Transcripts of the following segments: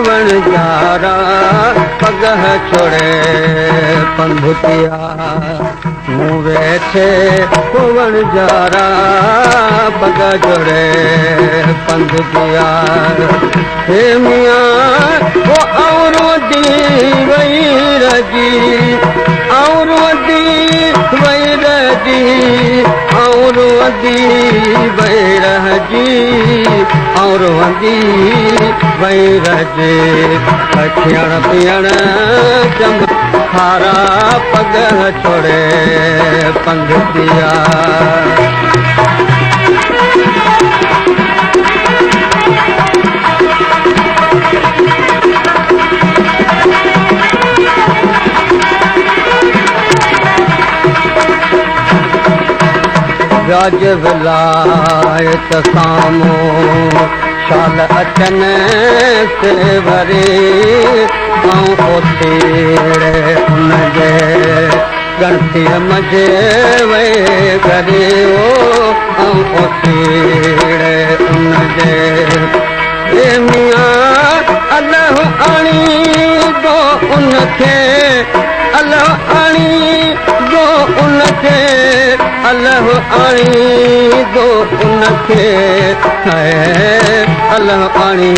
वणजारा पगह छोड़े पंधुतिया मूं वेठे वणजारा पग जोड़े पंधुतिया हे मियां वो औरों दी वही रजी औरों दी वही रजी औरों दी वही रजी औरों दी वही रजे खियण पियण चम खारा पग छोड़े पंधुतिया राज विलायत सामो शाल अचन से भरे ओतेड़े उनजे गणती मजे वे करे ओतेड़े उनजे ए मियां अल्लाह आणी दो उनखे अल्लाह आणी दो उनखे अल्लाह आणी दो उनखे है अल्लाह आणी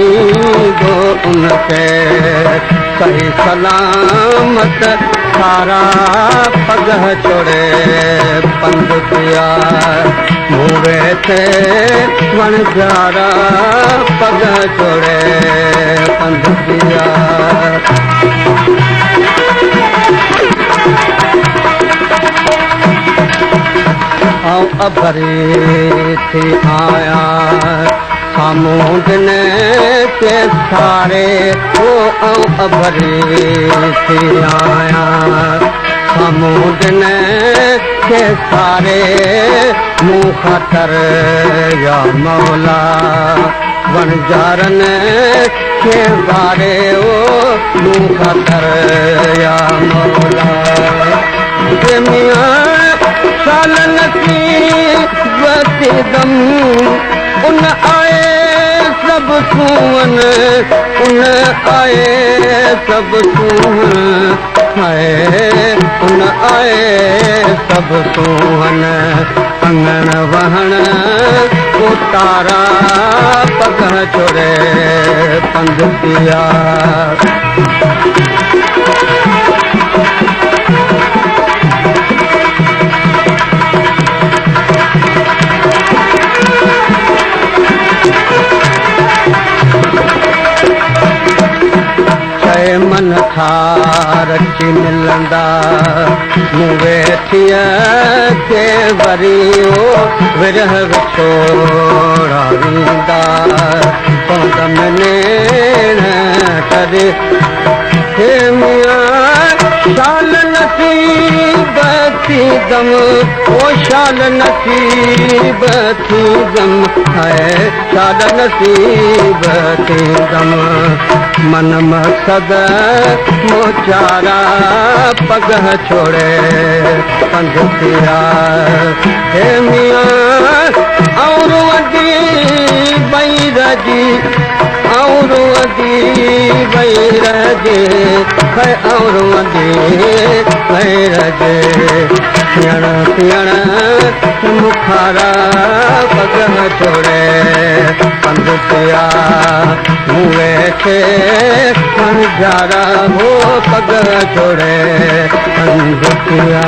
दो उनखे सही सलामत सारा पगह छोड़े पंधुतिया मूं वेठे वणजारा पगह छोड़े पंधुतिया अभरे थी आया सामूंड के सारे वो अभरे थी आया सामूंड के सारे मुँह खतर या मौला वणजारन के बारे वो मुँह खतर या मौला शाल नसीब दम उन आए सब सुवन उन आए सब सुवन है उन आए सब सुवन अंगण वहण उतारा पग छोड़े पंधुतिया मन थार ची मिलंदा मूं वेठिया के वरी विरह विछोड़ा वींदा पौध में नेण करे हे मियां शाल नसीब थी गम ओ शाल नसीब थी गम है शाल नसीब थी गम मन मकसद मोचारा पगह छोड़े पंधुतिया हे मियां औरों दी वही रजी औरों दी वही रजे है औरों दी वही रजे पियण पियण मुखारा पगह छोड़े पंधुतिया मूं वेठे वणजारा हो पग छोड़े पंधुतिया।